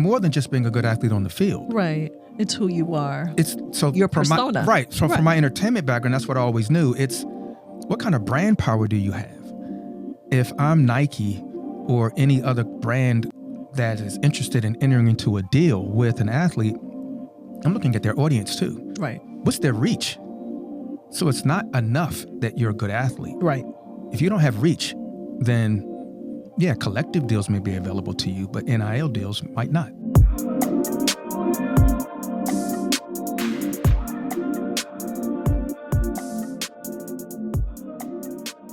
more than just being a good athlete on the field. Right. It's who you are. It's so your persona. Right. So from my entertainment background, that's what I always knew. It's what kind of brand power do you have? If I'm Nike or any other brand that is interested in entering into a deal with an athlete, I'm looking at their audience too. Right. What's their reach? So it's not enough that you're a good athlete. Right. If you don't have reach, then yeah, collective deals may be available to you, but NIL deals might not.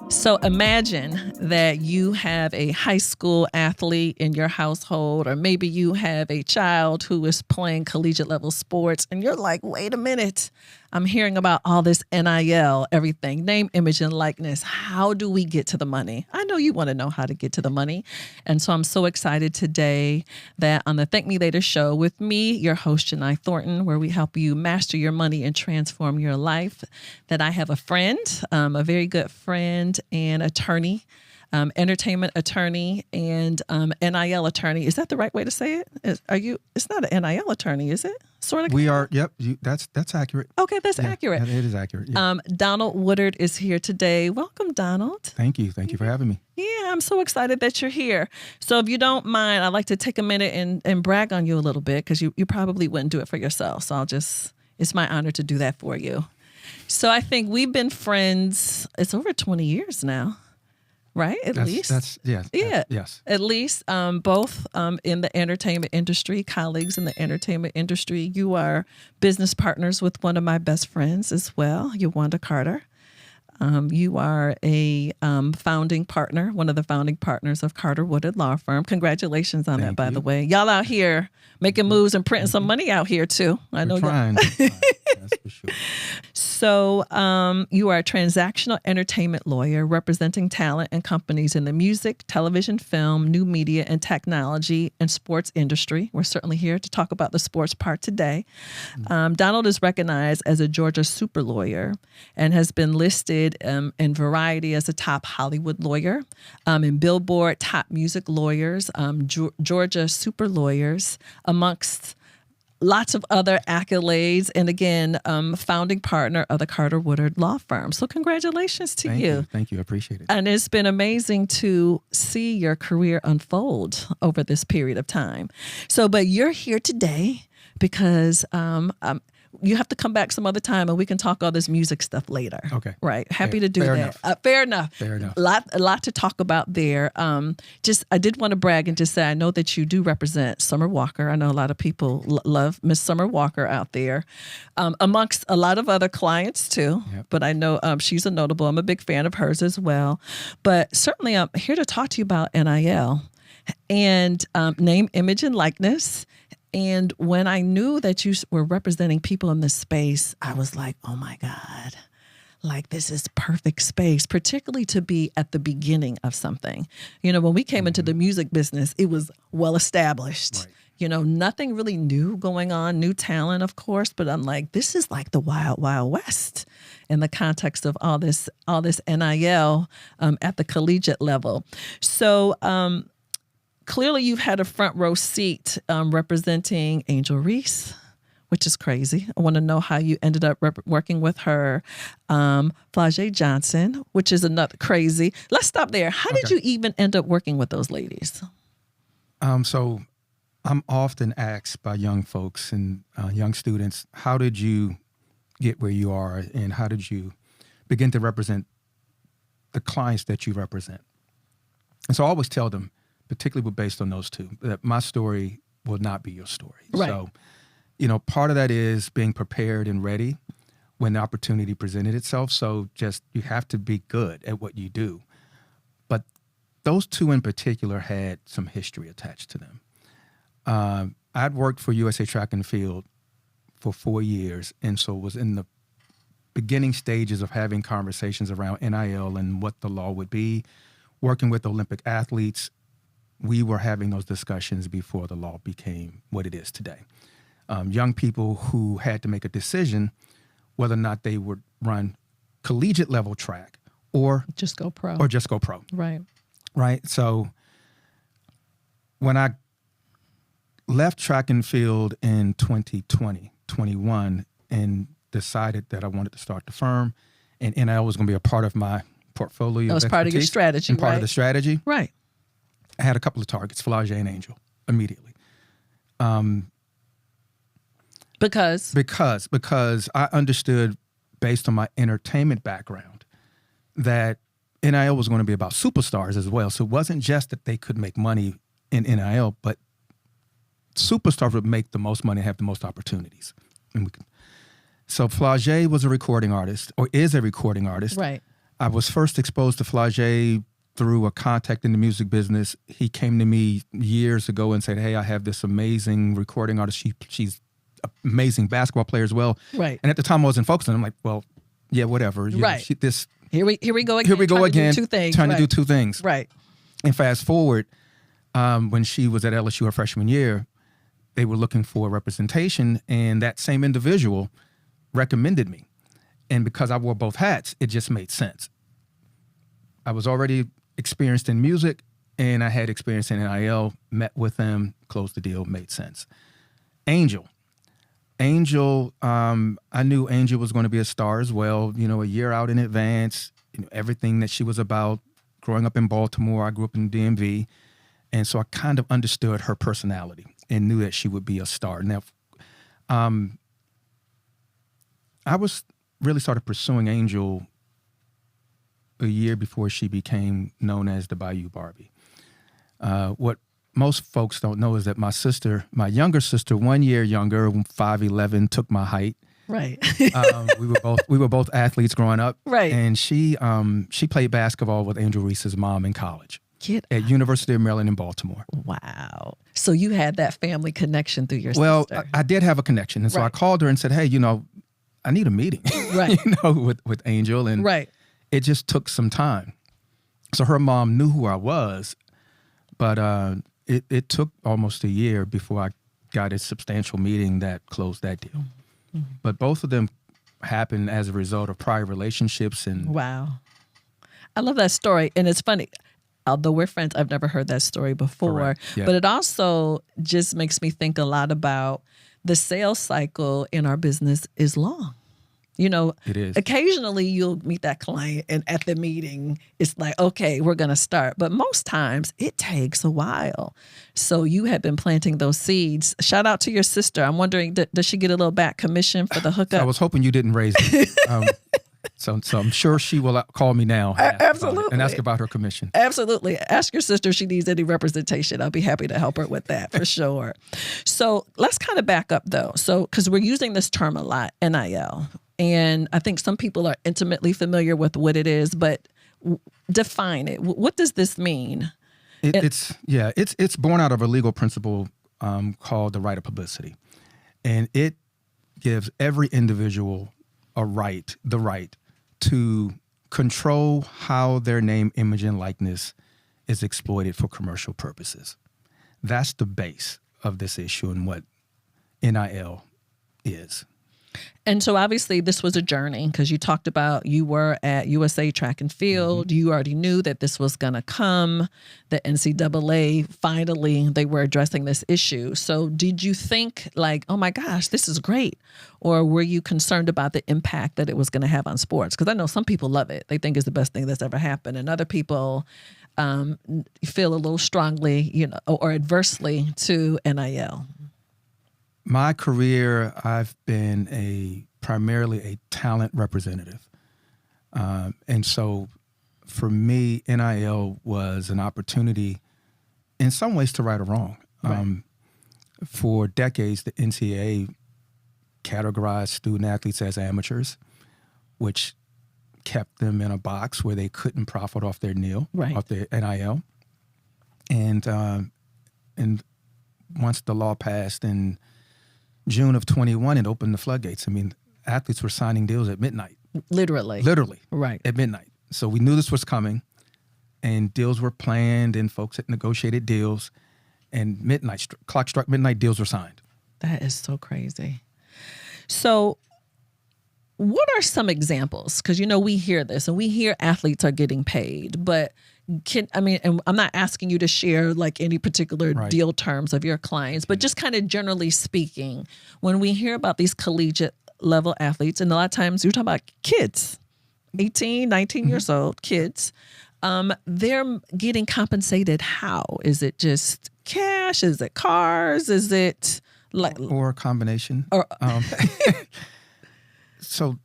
So imagine that you have a high school athlete in your household, or maybe you have a child who is playing collegiate level sports, and you're like, wait a minute, I'm hearing about all this NIL, everything, name, image, and likeness. How do we get to the money? I know you want to know how to get to the money. And so I'm so excited today that on the Thank Me Later show with me, your host, Jini Thornton, where we help you master your money and transform your life, that I have a friend, a very good friend and attorney, entertainment attorney and NIL attorney. Is that the right way to say it? It's not an NIL attorney, is it? Sort of. We are. Yep. That's accurate. Okay, that's accurate. It is accurate. Yeah. Donald Woodard is here today. Welcome, Donald. Thank you. Thank you for having me. Yeah, I'm so excited that you're here. So if you don't mind, I'd like to take a minute and brag on you a little bit, because you probably wouldn't do it for yourself. So it's my honor to do that for you. So I think we've been friends, it's over 20 years now. Right? At least. Yes. At least both in the entertainment industry, colleagues in the entertainment industry. You are business partners with one of my best friends as well, Yawanda Carter. You are a founding partner, one of the founding partners of Carter Woodard Law Firm. Congratulations on that, by the way. Y'all out here making moves and printing some money out here, too. I know trying. That's for sure. So you are a transactional entertainment lawyer representing talent and companies in the music, television, film, new media, and technology and sports industry. We're certainly here to talk about the sports part today. Donald is recognized as a Georgia super lawyer and has been listed in Variety as a top Hollywood lawyer, in Billboard top music lawyers, Georgia super lawyers, amongst lots of other accolades, and again, founding partner of the Carter Woodard Law Firm. So congratulations to you. Thank you. I appreciate it. And it's been amazing to see your career unfold over this period of time. So, but you're here today because you have to come back some other time and we can talk all this music stuff later. Okay. Right. Happy to do fair that. Enough. Fair enough. Fair enough. A lot to talk about there. I did want to brag and just say, I know that you do represent Summer Walker. I know a lot of people love Miss Summer Walker out there, amongst a lot of other clients too. Yep. But I know she's a notable. I'm a big fan of hers as well. But certainly I'm here to talk to you about NIL and name, image, and likeness. And when I knew that you were representing people in this space, I was like, oh my God, like this is perfect space, particularly to be at the beginning of something. You know, when we came into the music business, it was well established. Right. You know, nothing really new going on, new talent, of course, but I'm like, this is like the wild, wild west in the context of all this NIL at the collegiate level. So, clearly, you've had a front row seat representing Angel Reese, which is crazy. I want to know how you ended up working with her. Flau'jae Johnson, which is another crazy. Let's stop there. How did you even end up working with those ladies? So I'm often asked by young folks and young students, how did you get where you are and how did you begin to represent the clients that you represent? And so I always tell them, particularly based on those two, that my story will not be your story. Right. So, you know, part of that is being prepared and ready when the opportunity presented itself. So just, you have to be good at what you do. But those two in particular had some history attached to them. I'd worked for USA Track and Field for 4 years, and so was in the beginning stages of having conversations around NIL and what the law would be, working with Olympic athletes. We were having those discussions before the law became what it is today. Young people who had to make a decision whether or not they would run collegiate level track or just go pro. Right. Right. Right. So when I left track and field in 2020, 21, and decided that I wanted to start the firm, and NIL was going to be a part of my portfolio. That was part of your strategy, and part right? of the strategy. Right. I had a couple of targets, Flau'jae and Angel, immediately. Because I understood, based on my entertainment background, that NIL was going to be about superstars as well. So it wasn't just that they could make money in NIL, but superstars would make the most money, have the most opportunities. So Flau'jae was a recording artist, or is a recording artist. Right. I was first exposed to Flau'jae through a contact in the music business. He came to me years ago and said, hey, I have this amazing recording artist. She's an amazing basketball player as well. Right. And at the time I wasn't focused on it. I'm like, well, yeah, whatever. You right. know, Here we go again. Here we go again. Trying to do two things. Right. And fast forward, when she was at LSU her freshman year, they were looking for representation, and that same individual recommended me. And because I wore both hats, it just made sense. I was already experienced in music, and I had experience in NIL, met with them, closed the deal, made sense. Angel, I knew Angel was going to be a star as well, you know, a year out in advance, you know, everything that she was about. Growing up in Baltimore, I grew up in DMV, and so I kind of understood her personality and knew that she would be a star. Now, I was really started pursuing Angel a year before she became known as the Bayou Barbie. What most folks don't know is that my younger sister, 1 year younger, 5'11", took my height. Right. We were both athletes growing up. Right. And she played basketball with Angel Reese's mom in college at University of Maryland in Baltimore. Wow. So you had that family connection through your sister. Well, I did have a connection. And so I called her and said, hey, you know, I need a meeting, right. you know, with Angel. And right. it just took some time. So her mom knew who I was, but it took almost a year before I got a substantial meeting that closed that deal. Mm-hmm. But both of them happened as a result of prior relationships. And wow. I love that story. And it's funny. Although we're friends, I've never heard that story before. Yeah. But it also just makes me think a lot about the sales cycle in our business is long. You know, it is. Occasionally you'll meet that client and at the meeting, it's like, okay, we're going to start. But most times it takes a while. So you had been planting those seeds. Shout out to your sister. I'm wondering, does she get a little back commission for the hookup? I was hoping you didn't raise it. So I'm sure she will call me now. Absolutely. And ask about her commission. Absolutely. Ask your sister if she needs any representation. I'll be happy to help her with that for sure. So let's kind of back up though. So, because we're using this term a lot, NIL. And I think some people are intimately familiar with what it is, but define it. What does this mean? It's born out of a legal principle called the right of publicity. And it gives every individual the right to control how their name, image, and likeness is exploited for commercial purposes. That's the base of this issue and what NIL is. And so obviously this was a journey because you talked about you were at USA Track and Field. Mm-hmm. You already knew that this was going to come. The NCAA, finally, they were addressing this issue. So did you think like, oh my gosh, this is great? Or were you concerned about the impact that it was going to have on sports? Because I know some people love it. They think it's the best thing that's ever happened. And other people feel a little strongly, you know, or adversely to NIL. My career, I've been primarily a talent representative. And so for me, NIL was an opportunity in some ways to right a wrong. Right. For decades, the NCAA categorized student athletes as amateurs, which kept them in a box where they couldn't profit off their NIL, off their NIL. And once the law passed in June of 21, it opened the floodgates. I mean, athletes were signing deals at midnight. Literally. Right. At midnight. So we knew this was coming, and deals were planned, and folks had negotiated deals, and clock struck midnight, deals were signed. That is so crazy. So what are some examples? Because, you know, we hear this, and we hear athletes are getting paid, but and I'm not asking you to share like any particular Right. deal terms of your clients, but just kind of generally speaking, when we hear about these collegiate level athletes, and a lot of times you're talking about kids, 18, 19 years old, kids, they're getting compensated how? Is it just cash? Is it cars? Is it like or a combination. Or- So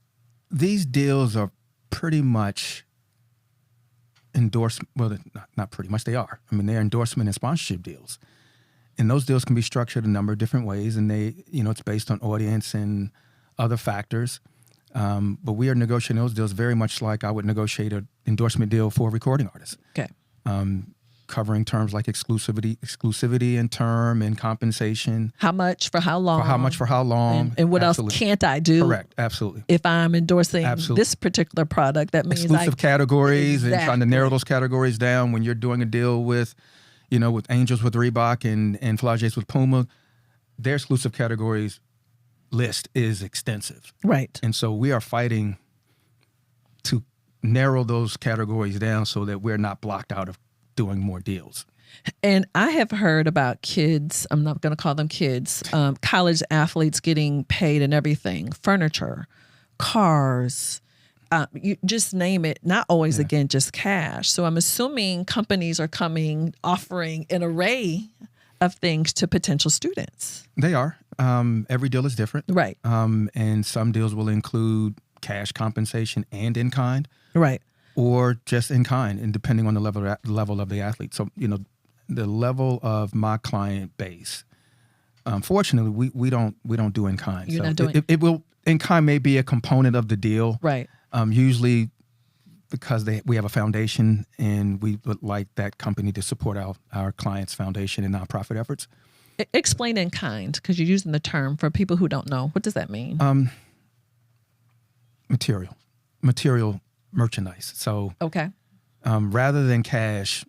these deals are pretty much endorsement. Well, not pretty much. They are. I mean, they're endorsement and sponsorship deals, and those deals can be structured a number of different ways. And it's based on audience and other factors. But we are negotiating those deals very much like I would negotiate an endorsement deal for a recording artist. Okay. Covering terms like exclusivity in term and compensation. How much for how long? For how long. And what Absolutely. else can't I do? Correct. Absolutely. If I'm endorsing Absolutely. this particular product, that means Exclusive categories and trying to Exactly. narrow those categories down when you're doing a deal with, with Angels with Reebok and Flau'jae with Puma, their exclusive categories list is extensive. Right. And so we are fighting to narrow those categories down so that we're not blocked out of doing more deals. And I have heard about kids, I'm not going to call them kids, college athletes getting paid and everything, furniture, cars, you just name it, not always, again, just cash. So I'm assuming companies are offering an array of things to potential students. They are. Every deal is different. Right. And some deals will include cash compensation and in kind. Right. Or just in kind, and depending on the level of the athlete. So, the level of my client base. Fortunately, we don't do in kind. You're so not doing it will in kind may be a component of the deal. Right. Usually, because we have a foundation, and we would like that company to support our clients' foundation and nonprofit efforts. Explain in kind, because you're using the term for people who don't know. What does that mean? Material merchandise. So Okay. rather than cash,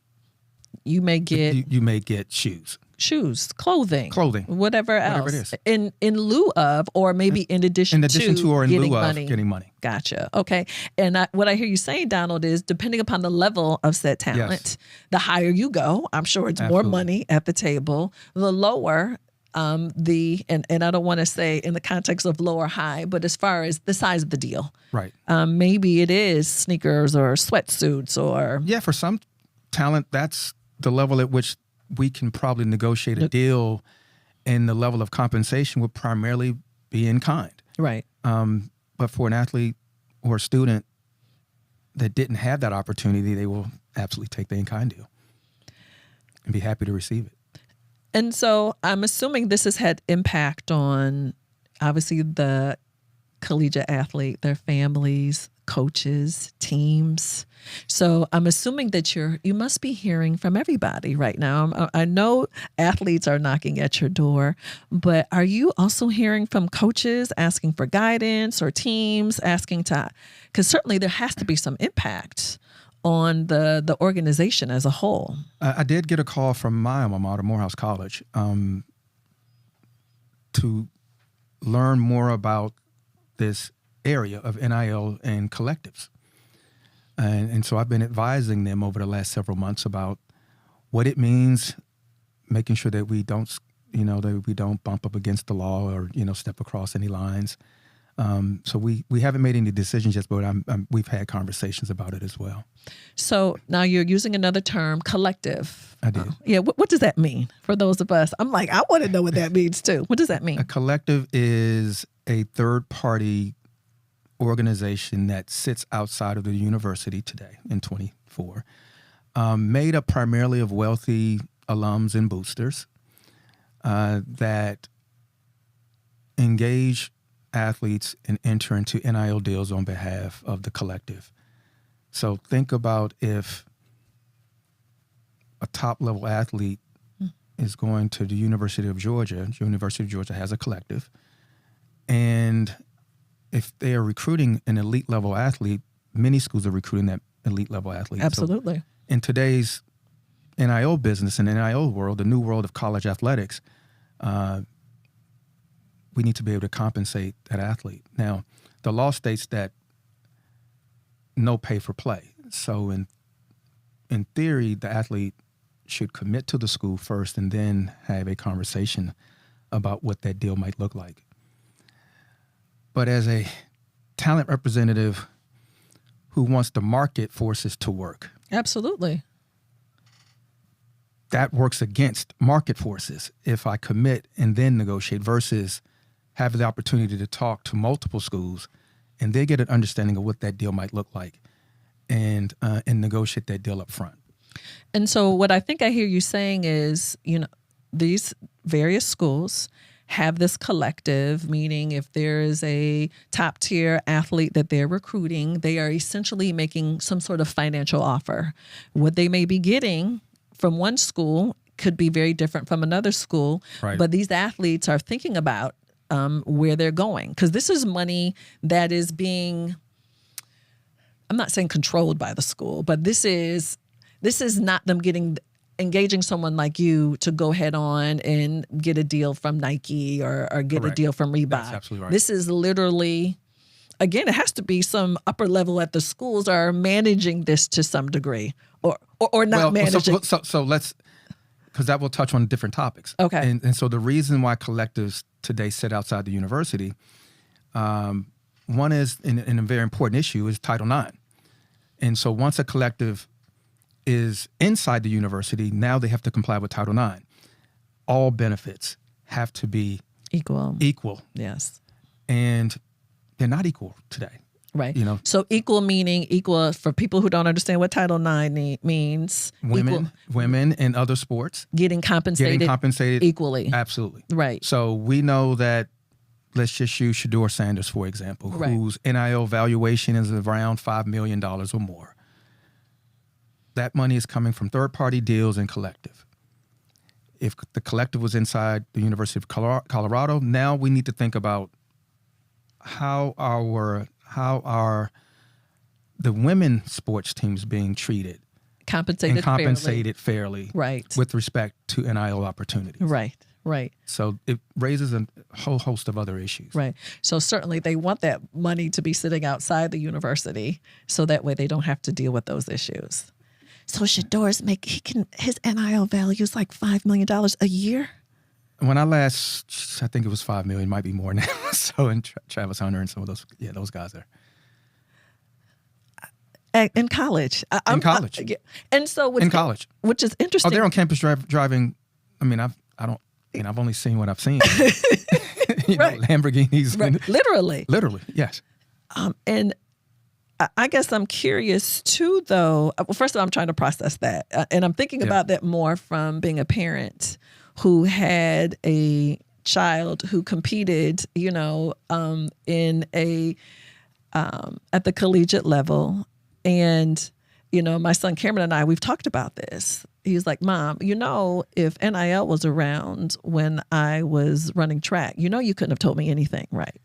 You may get you may get shoes. shoes, clothing, whatever else, it is. in lieu of, or maybe in addition to, or in getting lieu money. of getting money. Gotcha. Okay. And what I hear you saying, Donald, is depending upon the level of said talent, the higher you go, I'm sure it's more Absolutely. money at the table. The lower, and I don't want to say in the context of low or high, but as far as the size of the deal, Right. maybe it is sneakers or sweatsuits or Yeah, for some talent, that's the level at which we can probably negotiate a deal, and the level of compensation would primarily be in kind. right. But for an athlete or a student that didn't have that opportunity, they will absolutely take the in kind deal and be happy to receive it. And so I'm assuming this has had impact on obviously the collegiate athlete, their families, coaches, teams. So I'm assuming that you must be hearing from everybody right now. I know athletes are knocking at your door, but are you also hearing from coaches asking for guidance, or teams asking because certainly there has to be some impact on the organization as a whole. I did get a call from my alma mater, Morehouse College, to learn more about this area of NIL and collectives. And so I've been advising them over the last several months about what it means, making sure that we don't bump up against the law or, step across any lines. So we haven't made any decisions yet, but we've had conversations about it as well. So now you're using another term, collective. I did. Yeah. What does that mean for those of us? I'm like, I want to know what that means too. What does that mean? A collective is a third-party organization that sits outside of the university today in 24, made up primarily of wealthy alums and boosters that engage athletes and enter into NIL deals on behalf of the collective. So think about if a top-level athlete is going to the University of Georgia has a collective, and if they are recruiting an elite level athlete, many schools are recruiting that elite level athlete. Absolutely. So in today's NIL business and NIL world, the new world of college athletics, we need to be able to compensate that athlete. Now, the law states that no pay for play. So in in theory, the athlete should commit to the school first and then have a conversation about what that deal might look like. But as a talent representative who wants to market forces to work, Absolutely. that works against market forces if I commit and then negotiate versus having the opportunity to talk to multiple schools and they get an understanding of what that deal might look like and negotiate that deal up front. And so what I think I hear you saying is, these various schools have this collective, meaning if there is a top tier athlete that they're recruiting, they are essentially making some sort of financial offer. What they may be getting from one school could be very different from another school, Right. But these athletes are thinking about where they're going, because this is money that is being, I'm not saying controlled by the school, but this is not them engaging someone like you to go head on and get a deal from Nike or get Correct. a deal from Reebok. That's absolutely right. This is literally, again, it has to be some upper level at the schools are managing this to some degree or not managing. So let's, because that will touch on different topics. Okay. And so the reason why collectives today sit outside the university, one is, in a very important issue, is Title IX. And so once a collective is inside the university, now they have to comply with Title IX. All benefits have to be Equal. Yes. And they're not equal today. Right. You know, So equal meaning equal for people who don't understand what Title IX means. women in other sports Getting compensated equally. Absolutely. Right. So we know that, let's just use Shedeur Sanders, for example, Right. whose NIL valuation is around $5 million or more. That money is coming from third-party deals and collective. If the collective was inside the University of Colorado, now we need to think about how are the women sports teams being treated Compensated fairly Right. with respect to NIL opportunities. Right. So it raises a whole host of other issues. Right. So certainly they want that money to be sitting outside the university so that way they don't have to deal with those issues. So Shedeur's his NIL value is like $5 million a year? When I think it was 5 million, might be more now. So, and Travis Hunter and some of those guys there. In college. In college. And so In college. Which is interesting. Oh, they're on campus driving. I mean, I've only seen what I've seen. Right. Lamborghinis. Right. Literally, yes. and I guess I'm curious too, though. Well, first of all, I'm trying to process that. And I'm thinking about that more from being a parent who had a child who competed, in at the collegiate level. And, my son Cameron and I, we've talked about this. He's like, Mom, if NIL was around when I was running track, you couldn't have told me anything, right?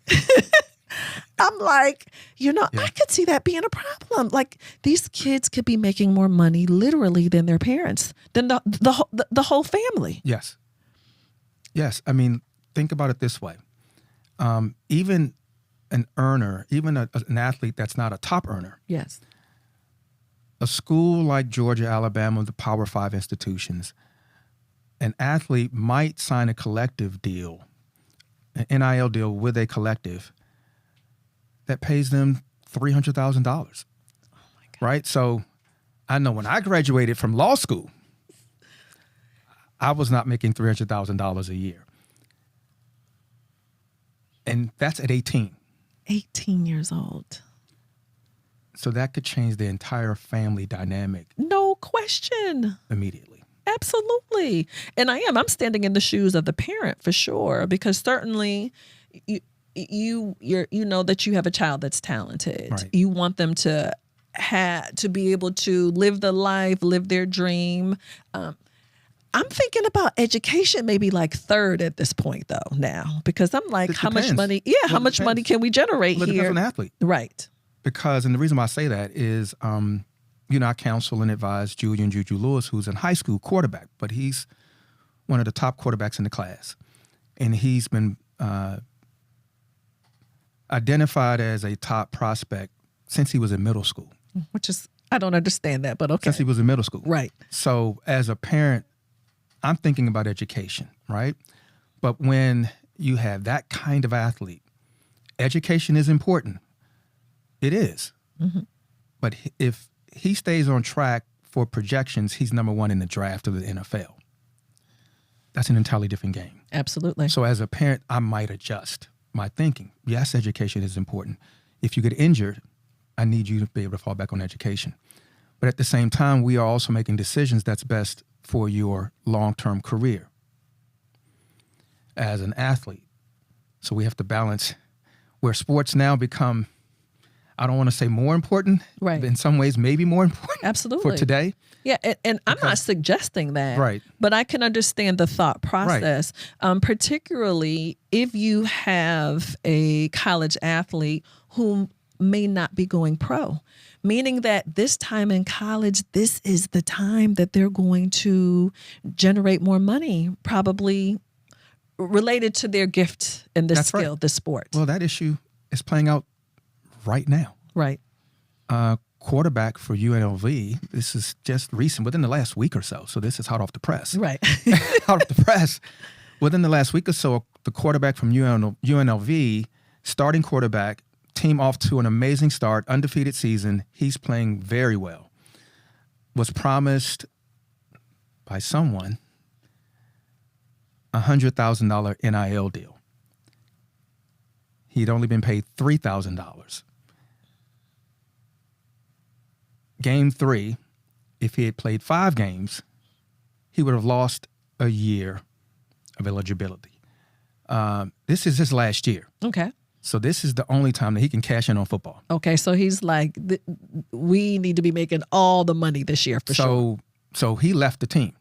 I'm like, I could see that being a problem. Like, these kids could be making more money literally than their parents, than the whole family. Yes. I mean, think about it this way. Even an earner, even an athlete that's not a top earner. Yes. A school like Georgia, Alabama, the Power 5 institutions, an athlete might sign a collective deal, an NIL deal with a collective that pays them $300,000. Oh my God. Right? So I know when I graduated from law school, I was not making $300,000 a year. And that's at 18. 18 years old. So that could change the entire family dynamic. No question. Immediately. Absolutely. And I'm standing in the shoes of the parent for sure, because certainly you know that you have a child that's talented. Right. You want them to be able to live the life, live their dream. I'm thinking about education maybe like third at this point though now, because I'm like, how much money can we generate here? It depends on the athlete. Right. Because, and the reason why I say that is, I counsel and advise Julian JuJu Lewis, who's in high school quarterback, but he's one of the top quarterbacks in the class. And he's been identified as a top prospect since he was in middle school. Which is I don't understand that, but okay. Since he was in middle school. Right. So as a parent, I'm thinking about education, right? But when you have that kind of athlete, education is important. It is. Mm-hmm. But if he stays on track for projections, he's number one in the draft of the NFL. That's an entirely different game. Absolutely. So as a parent, I might adjust my thinking. Yes, education is important. If you get injured, I need you to be able to fall back on education. But at the same time, we are also making decisions that's best for your long-term career as an athlete. So we have to balance where sports now become, I don't want to say more important, right. but in some ways maybe more important. Absolutely. For today. Yeah, and I'm not suggesting that, right. But I can understand the thought process, right. Particularly if you have a college athlete who may not be going pro, meaning that this time in college, this is the time that they're going to generate more money, probably related to their gift and the skill, right. The sport. Well, that issue is playing out right now. Right. Quarterback for UNLV, this is just recent, within the last week or so. So this is hot off the press. Right. Hot off the press. Within the last week or so, the quarterback from UNLV, starting quarterback, team off to an amazing start, undefeated season. He's playing very well. Was promised by someone a $100,000 NIL deal. He'd only been paid $3,000. Game 3, if he had played 5 games, he would have lost a year of eligibility. This is his last year. Okay. So this is the only time that he can cash in on football. Okay, so he's like, we need to be making all the money this year for sure. So he left the team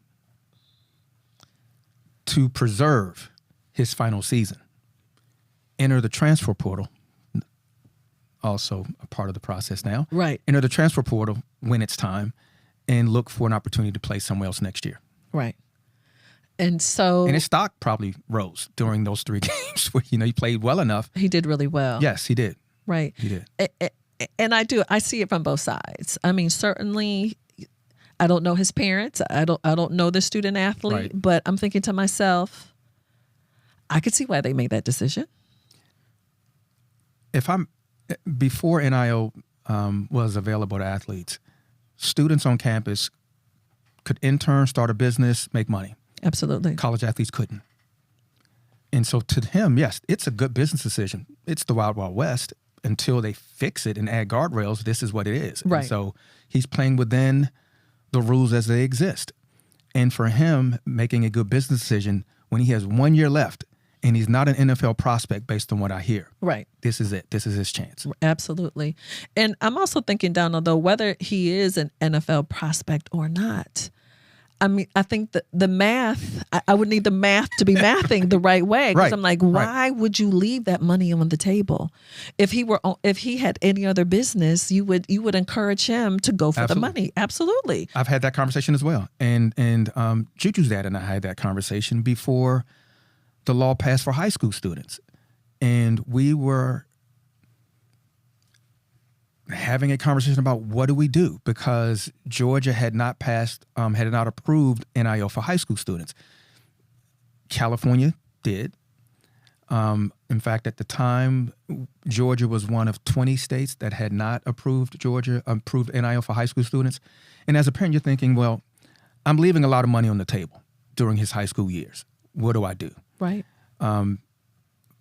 to preserve his final season. Enter the transfer portal, also a part of the process now. Right. Enter the transfer portal when it's time and look for an opportunity to play somewhere else next year. Right. And so... And his stock probably rose during those 3 games where, he played well enough. He did really well. Yes, he did. Right. He did. And I see it from both sides. I mean, certainly, I don't know his parents. I don't know the student athlete, right. But I'm thinking to myself, I could see why they made that decision. Before NIL was available to athletes, students on campus could intern, start a business, make money. Absolutely. College athletes couldn't. And so to him, yes, it's a good business decision. It's the Wild Wild West. Until they fix it and add guardrails, this is what it is. Right. And so he's playing within the rules as they exist. And for him, making a good business decision when he has 1 year left and he's not an NFL prospect based on what I hear. Right. This is it. This is his chance. Absolutely. And I'm also thinking, Donald, though, whether he is an NFL prospect or not, I mean, I think the math, I would need the math to be mathing the right way. Because right. I'm like, why would you leave that money on the table? If he had any other business, you would encourage him to go for Absolutely. the money. Absolutely. I've had that conversation as well. And JuJu's dad and I had that conversation before the law passed for high school students. And we were having a conversation about what do we do, because Georgia had not approved NIL for high school students. California did. In fact, at the time, Georgia was one of 20 states that had not approved NIL for high school students. And as a parent, you're thinking, well, I'm leaving a lot of money on the table during his high school years. What do I do? Right.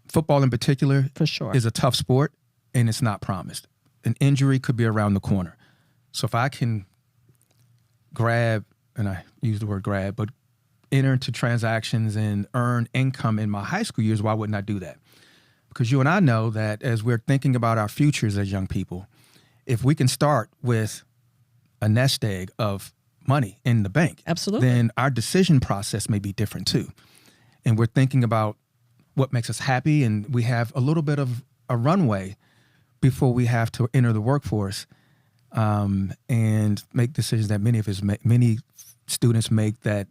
Football in particular for sure is a tough sport, and it's not promised. An injury could be around the corner. So if I can grab, and I use the word grab, but enter into transactions and earn income in my high school years, why wouldn't I do that? Because you and I know that as we're thinking about our futures as young people, if we can start with a nest egg of money in the bank, absolutely, then our decision process may be different too. And we're thinking about what makes us happy, and we have a little bit of a runway before we have to enter the workforce and make decisions that many students make, that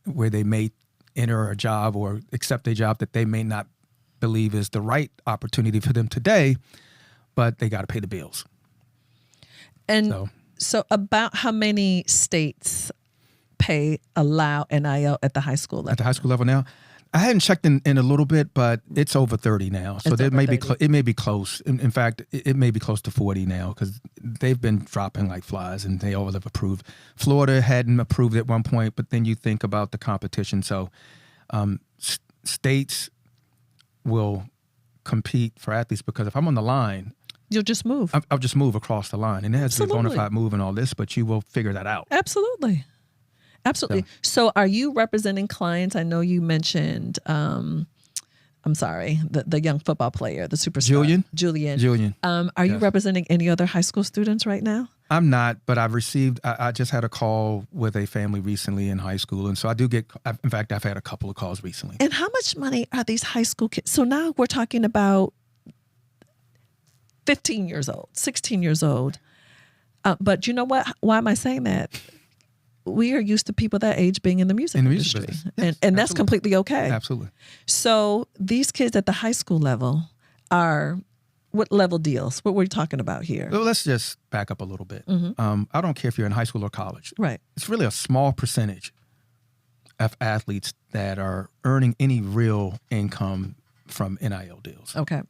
where they may enter a job or accept a job that they may not believe is the right opportunity for them today, but they got to pay the bills. And So about how many states allow NIL at the high school level? At the high school level now, I hadn't checked in a little bit, but it's over 30 now. So It's there over may be 30. it may be close. In fact, it may be close to 40 now because they've been dropping like flies, and they all have approved. Florida hadn't approved at one point, but then you think about the competition. So states will compete for athletes because if I'm on the line, You'll just move. I'll just move across the line, and it has to be a bona fide move and all this, but you will figure that out. Absolutely. So are you representing clients? I know you mentioned, I'm sorry, the young football player, the superstar. Julian. Are you representing any other high school students right now? I'm not, but I just had a call with a family recently in high school. And so I do in fact, I've had a couple of calls recently. And how much money are these high school kids? So now we're talking about 15 years old, 16 years old. But you know what? Why am I saying that? We are used to people that age being in the music industry. Yes, and that's completely okay. Absolutely. So these kids at the high school level are what level deals? What we're talking about here? Well, let's just back up a little bit. I don't care if you're in high school or college. Right. It's really a small percentage of athletes that are earning any real income from NIL deals. Okay.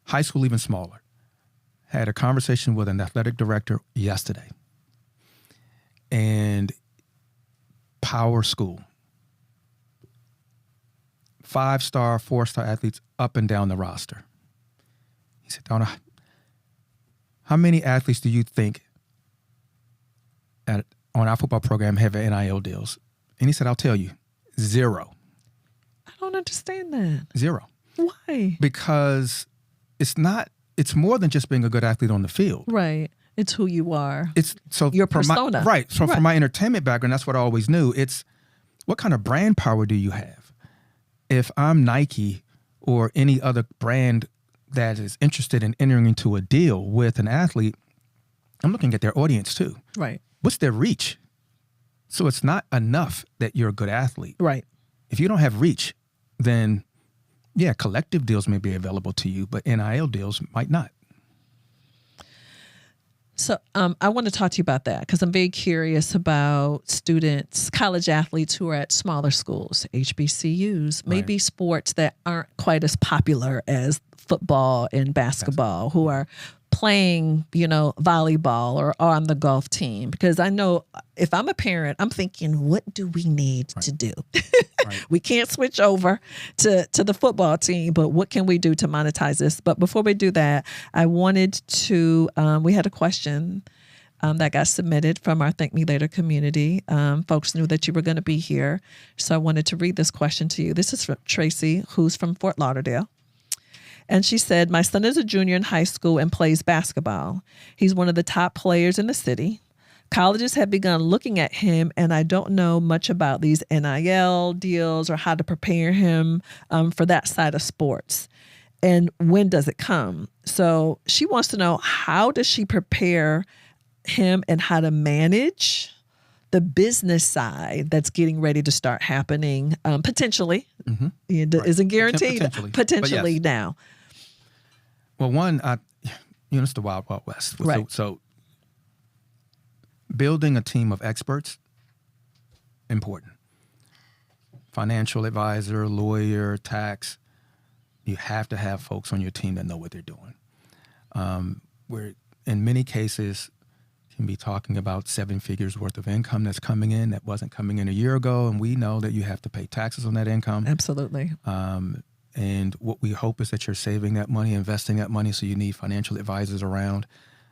High school, even smaller. Had a conversation with an athletic director yesterday. And power school. 5-star, 4-star athletes up and down the roster. He said, Donald, how many athletes do you think on our football program have NIL deals? And he said, I'll tell you, 0. I don't understand that. 0. Why? Because it's more than just being a good athlete on the field. Right. It's who you are. It's so your persona. Right. So from my entertainment background, that's what I always knew. It's what kind of brand power do you have? If I'm Nike or any other brand that is interested in entering into a deal with an athlete, I'm looking at their audience too. Right. What's their reach? So it's not enough that you're a good athlete. Right. If you don't have reach, then yeah, collective deals may be available to you, but NIL deals might not. So I want to talk to you about that because I'm very curious about students, college athletes who are at smaller schools, HBCUs, maybe sports that aren't quite as popular as football and basketball, who are playing, volleyball or on the golf team. Because I know if I'm a parent, I'm thinking, what do we need to do? We can't switch over to the football team, but what can we do to monetize this? But before we do that, I wanted to, we had a question that got submitted from our Thank Me Later community. Folks knew that you were going to be here. So I wanted to read this question to you. This is from Tracy, who's from Fort Lauderdale. And she said, my son is a junior in high school and plays basketball. He's one of the top players in the city. Colleges have begun looking at him, and I don't know much about these NIL deals or how to prepare him for that side of sports. And when does it come? So she wants to know, how does she prepare him and how to manage the business side that's getting ready to start happening potentially. It isn't guaranteed. Potentially yes. Now. Well, one, it's the Wild Wild West. Right. So building a team of experts, important. Financial advisor, lawyer, tax. You have to have folks on your team that know what they're doing. We're, in many cases, can be talking about 7 figures worth of income that's coming in that wasn't coming in a year ago, and we know that you have to pay taxes on that income. Absolutely. And what we hope is that you're saving that money, investing that money, so you need financial advisors around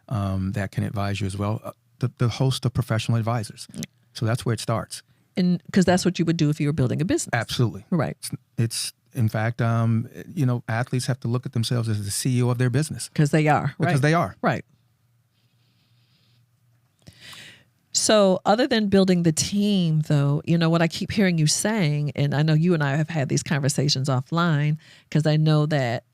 that can advise you as well. The host of professional advisors. So that's where it starts. And because that's what you would do if you were building a business. Absolutely. Right. It's in fact, athletes have to look at themselves as the CEO of their business. Because they are. Because they are. Right. So other than building the team, though, what I keep hearing you saying, and I know you and I have had these conversations offline, because I know that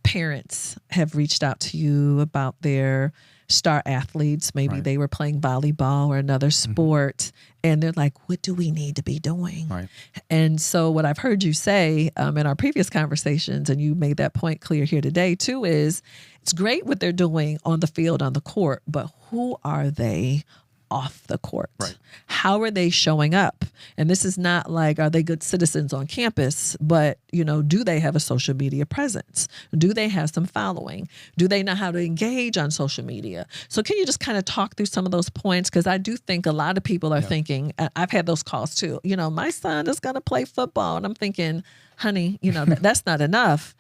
parents have reached out to you about their star athletes. Maybe Right. they were playing volleyball or another sport, and they're like, what do we need to be doing? Right. And so what I've heard you say in our previous conversations, and you made that point clear here today too, is it's great what they're doing on the field, on the court, but who are they off the court? Right. How are they showing up? And this is not like, are they good citizens on campus, but, do they have a social media presence? Do they have some following? Do they know how to engage on social media? So can you just kind of talk through some of those points? Because I do think a lot of people are thinking, I've had those calls too, my son is going to play football. And I'm thinking, honey, that's not enough.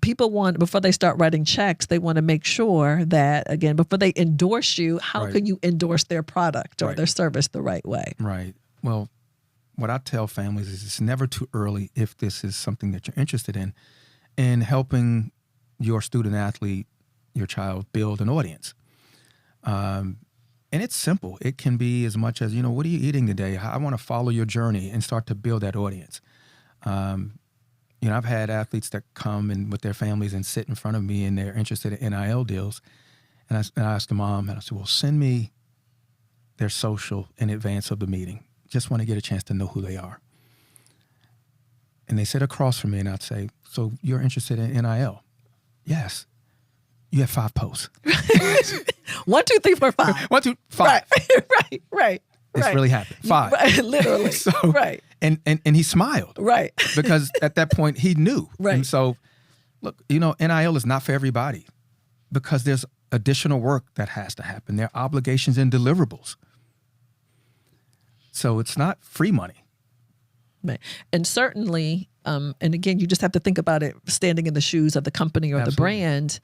People want, before they start writing checks, they want to make sure that, again, before they endorse you, how can you endorse their product or their service the right way? Right. Well, what I tell families is it's never too early, if this is something that you're interested in helping your student athlete, your child, build an audience. And it's simple. It can be as much as, what are you eating today? I want to follow your journey and start to build that audience. I've had athletes that come in with their families and sit in front of me, and they're interested in NIL deals. And I asked the mom, and I said, well, send me their social in advance of the meeting. Just want to get a chance to know who they are. And they sit across from me, and I'd say, so you're interested in NIL? Yes. You have 5 posts. 1, 2, 3, 4, 5. 1, 2, 5. Right. This really happened. 5. Right, literally. So, right. And he smiled. Right. Because at that point he knew. Right. And so, look, NIL is not for everybody because there's additional work that has to happen. There are obligations and deliverables. So it's not free money. Right. And certainly, and again, you just have to think about it standing in the shoes of the company or the brand.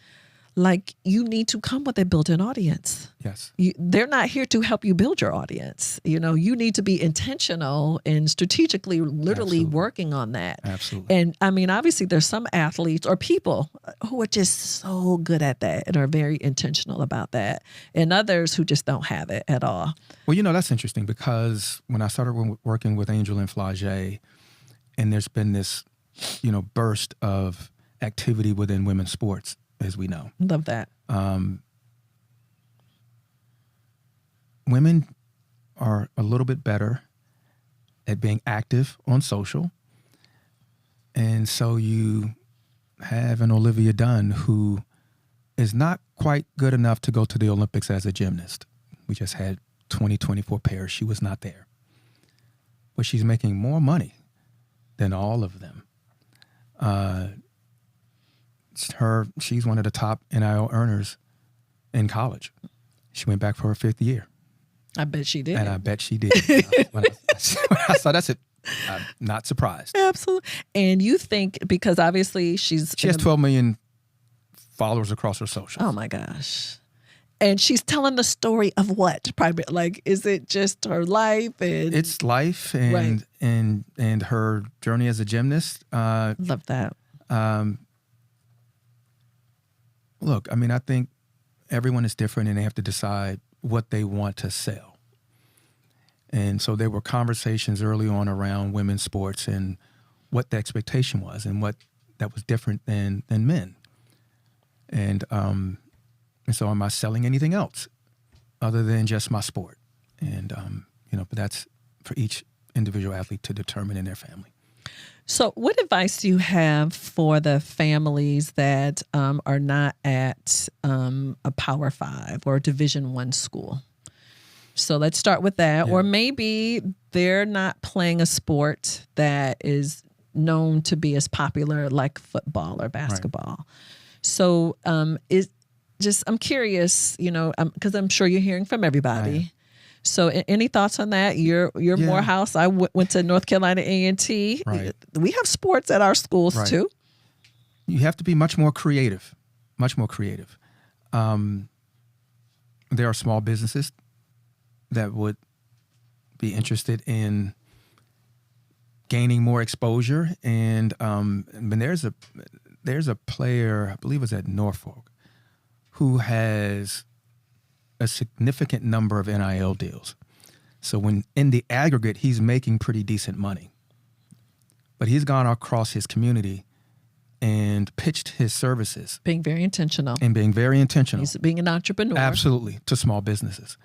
Like, you need to come with a built-in audience. Yes. They're not here to help you build your audience. You need to be intentional and strategically, literally working on that. Absolutely. And I mean, obviously there's some athletes or people who are just so good at that and are very intentional about that, and others who just don't have it at all. Well, that's interesting because when I started working with Angel and Flau'jae, and there's been this, burst of activity within women's sports, as we know. Love that. Women are a little bit better at being active on social. And so you have an Olivia Dunn who is not quite good enough to go to the Olympics as a gymnast. We just had 2024 Paris. She was not there. But she's making more money than all of them. She's one of the top NIL earners in college. She went back for her 5th year. I bet she did. And I bet she did. When I saw that, I'm not surprised. Absolutely. And you think, because obviously she has 12 million followers across her socials. Oh my gosh. And she's telling the story of what? Like, is it just her life? And it's life and her journey as a gymnast. Love that. Look, I mean, I think everyone is different and they have to decide what they want to sell. And so there were conversations early on around women's sports and what the expectation was and what that was different than men. And so am I selling anything else other than just my sport? And, but that's for each individual athlete to determine in their family. So what advice do you have for the families that are not at a Power 5 or Division I school? So let's start with that. Yeah. Or maybe they're not playing a sport that is known to be as popular like football or basketball. Right. So I'm curious, because I'm sure you're hearing from everybody. So any thoughts on that? You're Morehouse. I went to North Carolina A&T. Right. We have sports at our schools too. You have to be much more creative. There are small businesses that would be interested in gaining more exposure. And there's a player, I believe it was at Norfolk, who has a significant number of NIL deals. So when in the aggregate, he's making pretty decent money. But he's gone across his community and pitched his services Being very intentional. and being very intentional. He's being an entrepreneur. Absolutely, to small businesses.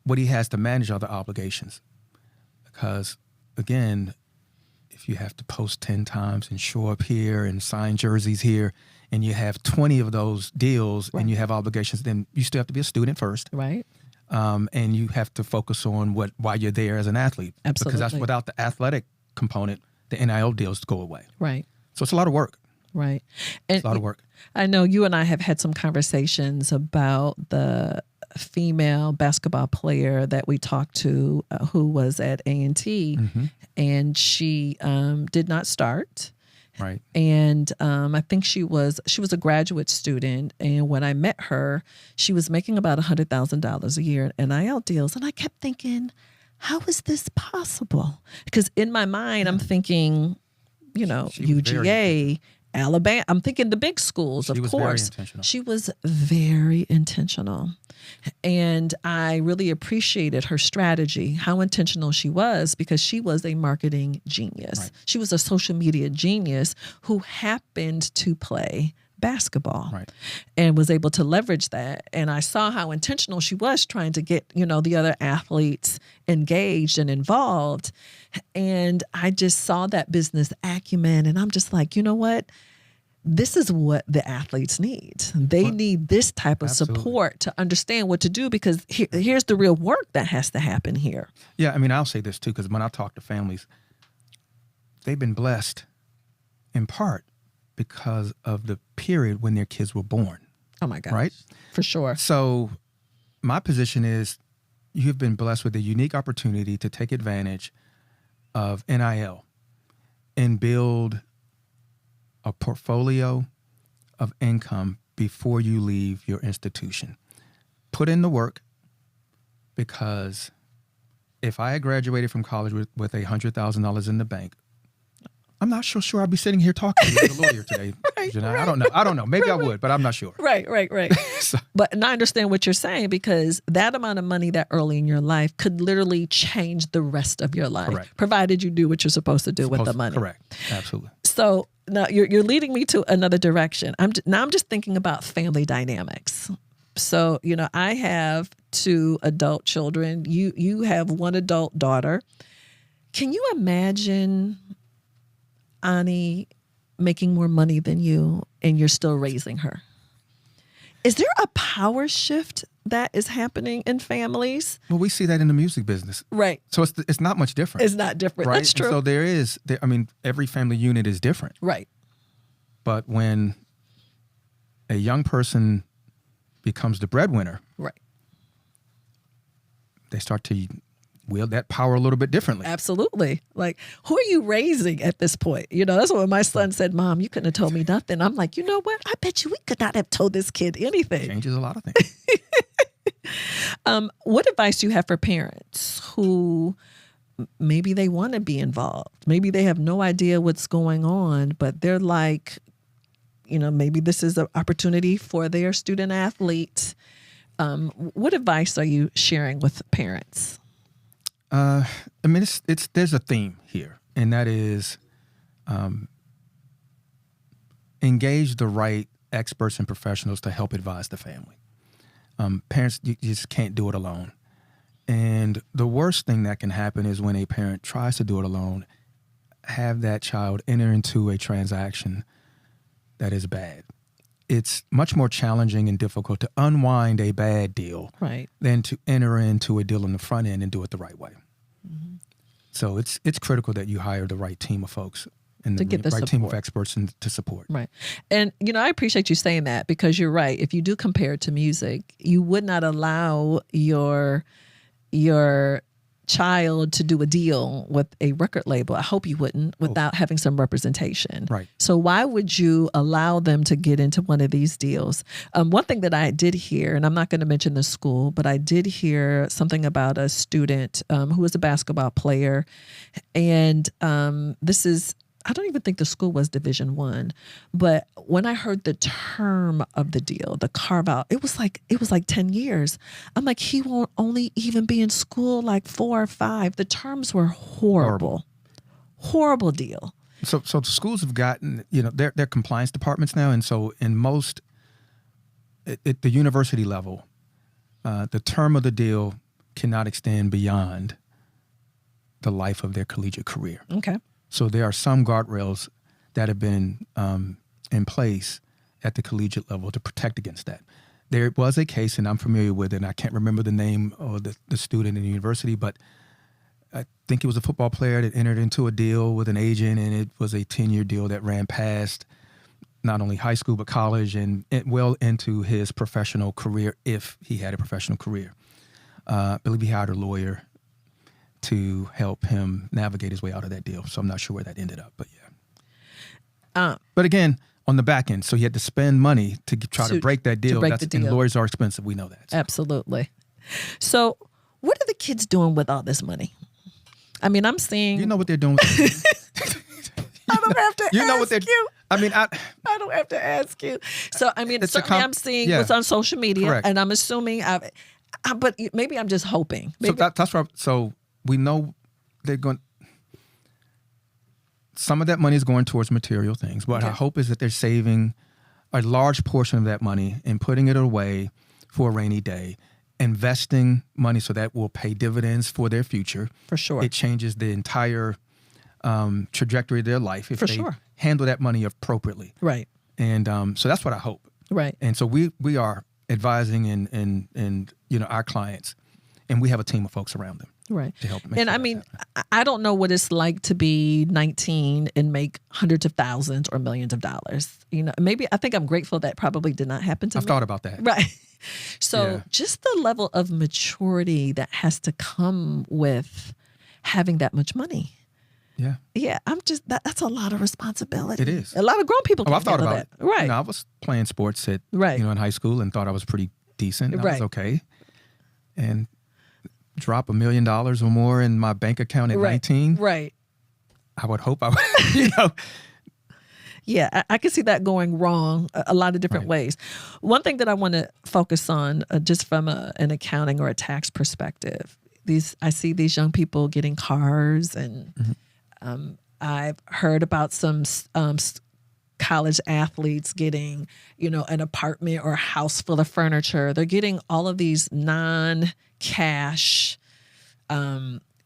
What he has to manage are the obligations. Because, again, if you have to post 10 times and show up here and sign jerseys here, and you have 20 of those deals and you have obligations, then you still have to be a student first. Right. And you have to focus on why you're there as an athlete. Absolutely. Because that's without the athletic component, the NIL deals go away. Right. So it's a lot of work. Right. And It's a lot of work. I know you and I have had some conversations about the female basketball player that we talked to who was at A&T, and she did not start. Right. And I think she was a graduate student. And when I met her, she was making about $100,000 a year in NIL deals. And I kept thinking, how is this possible? Because in my mind, I'm thinking, you know, She was UGA, Alabama. I'm thinking the big schools, of She was very course. intentional. She was very intentional. And I really appreciated her strategy, how intentional she was, because she was a marketing genius. Right. She was a social media genius who happened to play basketball and was able to leverage that. And I saw how intentional she was trying to get, you know, the other athletes engaged and involved. And I just saw that business acumen, and I'm just like, you know what? This is what the athletes need. They need this type of support to understand what to do, because here's the real work that has to happen here. Yeah, I mean, I'll say this too, because when I talk to families, they've been blessed in part because of the period when their kids were born. Oh my gosh. Right? For sure. So my position is you've been blessed with a unique opportunity to take advantage of NIL and build a portfolio of income before you leave your institution. Put in the work, because if I had graduated from college with $100,000 in the bank, I'm not sure I'd be sitting here talking to you as a lawyer today. I don't know. Maybe I would, but I'm not sure. Right. So, And I understand what you're saying, because that amount of money that early in your life could literally change the rest of your life, correct. Provided you do what you're supposed to do with the money. Correct. Absolutely. So now you're leading me to another direction. I'm just thinking about family dynamics. So, you know, I have 2 adult children. You have 1 adult daughter. Can you imagine Ani making more money than you and you're still raising her? Is there a power shift that is happening in families? Well, we see that in the music business. Right. So it's not much different. It's not different. Right? That's true. And so every family unit is different. Right. But when a young person becomes the breadwinner, Right. they start to wield that power a little bit differently. Absolutely. Like, who are you raising at this point? You know, that's what my son said, Mom, you couldn't have told me nothing. I'm like, you know what? I bet you we could not have told this kid anything. Changes a lot of things. What advice do you have for parents who maybe they want to be involved? Maybe they have no idea what's going on, but they're like, you know, maybe this is an opportunity for their student athlete. What advice are you sharing with parents? There's a theme here, and that is engage the right experts and professionals to help advise the family. Parents, you just can't do it alone. And the worst thing that can happen is when a parent tries to do it alone, have that child enter into a transaction that is bad. It's much more challenging and difficult to unwind a bad deal than to enter into a deal on the front end and do it the right way. Mm-hmm. So it's critical that you hire the right team of folks and the right support. team of experts to support. Right. And, you know, I appreciate you saying that, because you're right. If you do compare it to music, you would not allow your child to do a deal with a record label. I hope you wouldn't, without having some representation. Right. So why would you allow them to get into one of these deals? One thing that I did hear, and I'm not going to mention the school, but I did hear something about a student who was a basketball player. And this is, I don't even think the school was Division I, but when I heard the term of the deal, the carve out, it was like 10 years. I'm like, he won't only even be in school like 4 or 5. The terms were horrible deal. So the schools have gotten, they're compliance departments now. And so in most, at the university level, the term of the deal cannot extend beyond the life of their collegiate career. Okay. So there are some guardrails that have been in place at the collegiate level to protect against that. There was a case, and I'm familiar with it, and I can't remember the name of the student in the university, but I think it was a football player that entered into a deal with an agent, and it was a 10-year deal that ran past not only high school but college and well into his professional career, if he had a professional career. I believe he hired a lawyer to help him navigate his way out of that deal. So I'm not sure where that ended up, but yeah. But again, on the back end, so he had to spend money to try to break that deal. And lawyers are expensive. We know that. So. Absolutely. So what are the kids doing with all this money? I mean, I'm seeing... You know what they're doing with it. I don't have to ask you. I mean, I don't have to ask you. So, I mean, certainly I'm seeing what's on social media. Correct. And I'm assuming, but maybe I'm just hoping. Maybe. So that's right. So we know they're going... Some of that money is going towards material things. What I hope is that they're saving a large portion of that money and putting it away for a rainy day, investing money so that will pay dividends for their future. For sure. It changes the entire trajectory of their life if they handle that money appropriately. Right. And so that's what I hope. Right. And so we are advising and our clients, and we have a team of folks around them. Right. To help make and sure I mean, I don't know what it's like to be 19 and make hundreds of thousands or millions of dollars. Maybe I think I'm grateful that probably did not happen to me. I've thought about that. Right. So just the level of maturity that has to come with having that much money. Yeah. Yeah. That's a lot of responsibility. It is. A lot of grown people can't I've thought about that. it. Right. I was playing sports at, in high school and thought I was pretty decent. I was okay. And drop $1 million or more in my bank account at 19. Right. I would hope I would, Yeah, I can see that going wrong a lot of different ways. One thing that I want to focus on, just from an accounting or a tax perspective, I see these young people getting cars, and I've heard about some college athletes getting, an apartment or a house full of furniture. They're getting all of these non-cash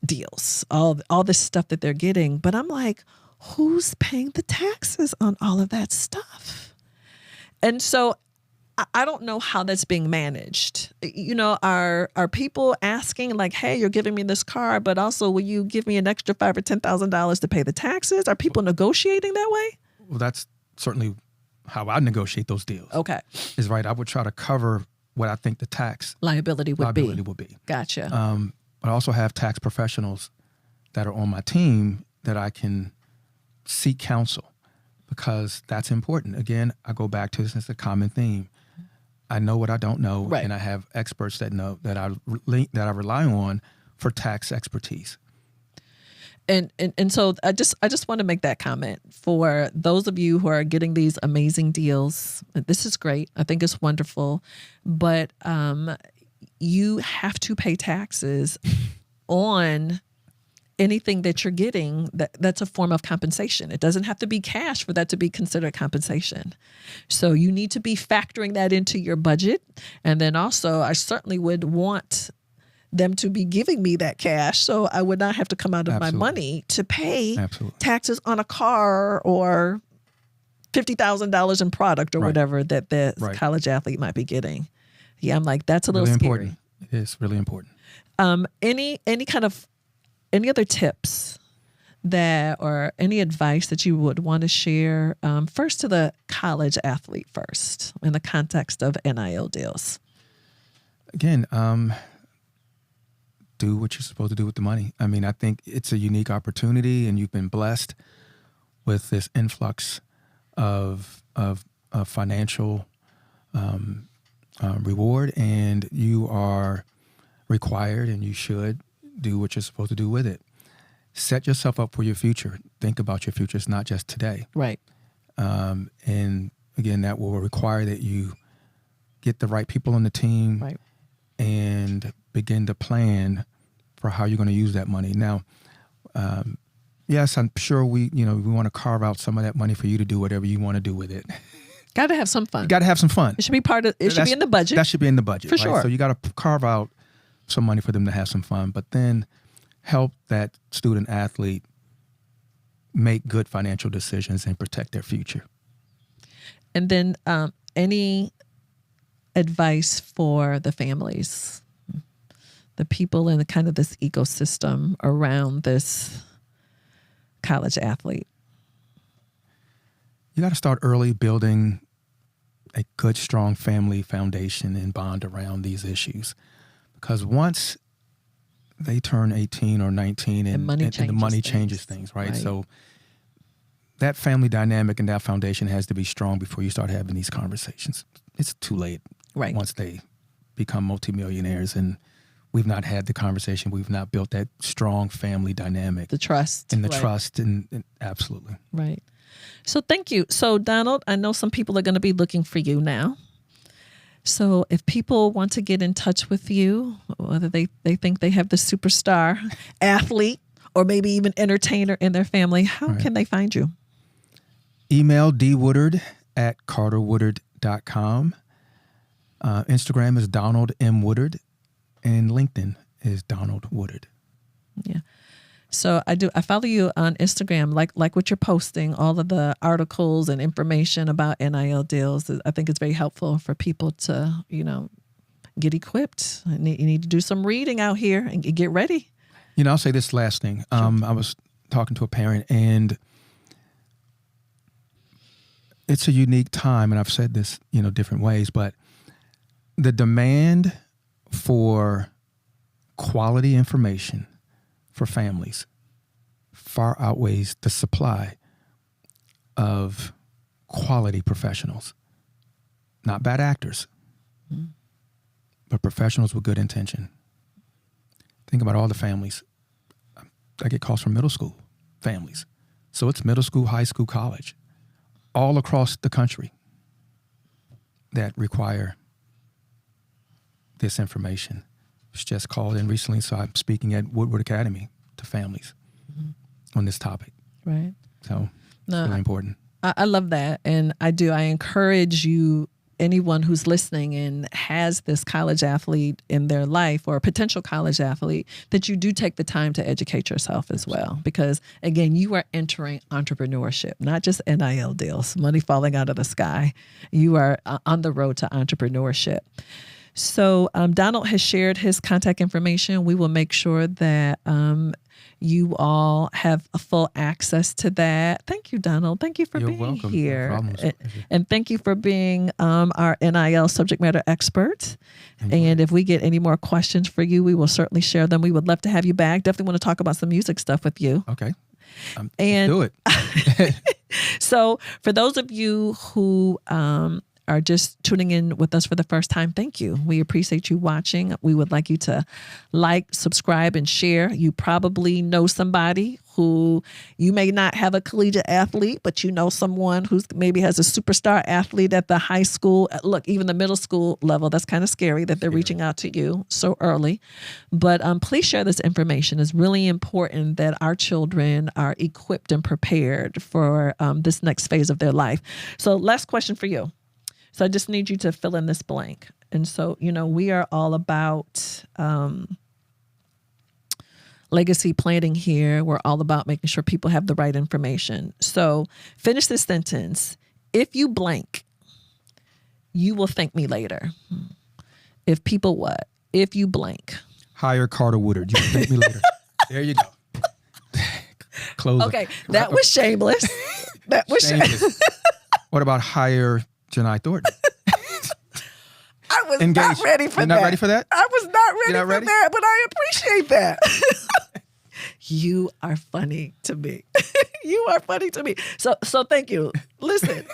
deals, all this stuff that they're getting. But I'm like, who's paying the taxes on all of that stuff? And so I don't know how that's being managed. Are people asking like, hey, you're giving me this car, but also will you give me an extra $5,000 or $10,000 to pay the taxes? Are people negotiating that way? Well, that's certainly how I negotiate those deals. Okay. Is right. I would try to cover what I think the tax liability would be. Gotcha. But I also have tax professionals that are on my team that I can seek counsel, because that's important. Again, I go back to this as a common theme. I know what I don't know, and I have experts that know that I rely on for tax expertise. And so I just want to make that comment for those of you who are getting these amazing deals. This is great. I think it's wonderful, but you have to pay taxes on anything that you're getting that's a form of compensation. It doesn't have to be cash for that to be considered compensation. So you need to be factoring that into your budget. And then also, I certainly would want them to be giving me that cash, so I would not have to come out of my money to pay taxes on a car or $50,000 in product or whatever that the college athlete might be getting. Yeah, I'm like, that's a little scary. Important. It is really important. Any other tips or any advice that you would want to share, first to the college athlete first, in the context of NIL deals? Again, do what you're supposed to do with the money. I mean, I think it's a unique opportunity, and you've been blessed with this influx of financial reward, and you are required, and you should do what you're supposed to do with it. Set yourself up for your future. Think about your future. It's not just today. Right. And again, that will require that you get the right people on the team and begin to plan for how you're going to use that money. Now, Yes, I'm sure we want to carve out some of that money for you to do whatever you want to do with it. Got to have some fun. You got to have some fun. It should be it should be in the budget. That should be in the budget. For right? sure. So you got to carve out some money for them to have some fun, but then help that student athlete make good financial decisions and protect their future. And then any advice for the families, the people in the kind of this ecosystem around this college athlete? You got to start early building a good, strong family foundation and bond around these issues. Because once they turn 18 or 19 and the money changes things, right? So that family dynamic and that foundation has to be strong before you start having these conversations. It's too late once they become multimillionaires and we've not had the conversation. We've not built that strong family dynamic. The trust. And the trust. And absolutely. Right. So thank you. So Donald, I know some people are going to be looking for you now. So if people want to get in touch with you, whether they think they have the superstar athlete or maybe even entertainer in their family, how can they find you? Email dwoodard@carterwoodard.com. Instagram is Donald M. Woodard. And LinkedIn is Donald Woodard. Yeah. So I follow you on Instagram, like what you're posting, all of the articles and information about NIL deals. I think it's very helpful for people to, get equipped. You need to do some reading out here and get ready. I'll say this last thing. I was talking to a parent, and it's a unique time, and I've said this, different ways, but the demand for quality information for families far outweighs the supply of quality professionals. Not bad actors, but professionals with good intention. Think about all the families. I get calls from middle school families. So it's middle school, high school, college, all across the country that require this information. It's just called in recently, so I'm speaking at Woodward Academy to families on this topic. Right. So it's really important. I love that. And I encourage you, anyone who's listening and has this college athlete in their life or a potential college athlete, that you do take the time to educate yourself as well. Because again, you are entering entrepreneurship, not just NIL deals, money falling out of the sky. You are on the road to entrepreneurship. So Donald has shared his contact information. We will make sure that you all have a full access to that. Thank you, Donald. Thank you for being welcome. here. No problem. And thank you for being our NIL subject matter expert. And if we get any more questions for you, we will certainly share them. We would love to have you back. Definitely want to talk about some music stuff with you. Okay. And let's do it. So for those of you who are just tuning in with us for the first time, thank you. We appreciate you watching. We would like you to like, subscribe, and share. You probably know somebody who you may not have a collegiate athlete, but you know someone who's maybe has a superstar athlete at the high school, look, even the middle school level. That's kind of scary that they're reaching out to you so early. But please share this information. It's really important that our children are equipped and prepared for this next phase of their life. So last question for you. So I just need you to fill in this blank. And so, we are all about legacy planning here. We're all about making sure people have the right information. So finish this sentence. If you blank, you will thank me later. If people what? If you blank. Hire Carter Woodard. You can thank me later. There you go. Close. Okay, that was shameless. That was shameless. What about hire Jini Thornton? I was not ready for that. You're not ready for that? I was not ready for that, but I appreciate that. You are funny to me. You are funny to me. So thank you. Listen,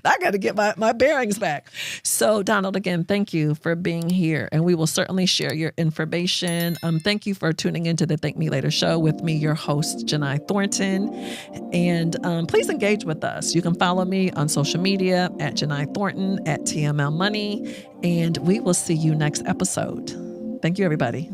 I got to get my bearings back. So Donald, again, thank you for being here. And we will certainly share your information. Thank you for tuning into the Thank Me Later show with me, your host, Jini Thornton. And please engage with us. You can follow me on social media at Jini Thornton, at TML Money. And we will see you next episode. Thank you, everybody.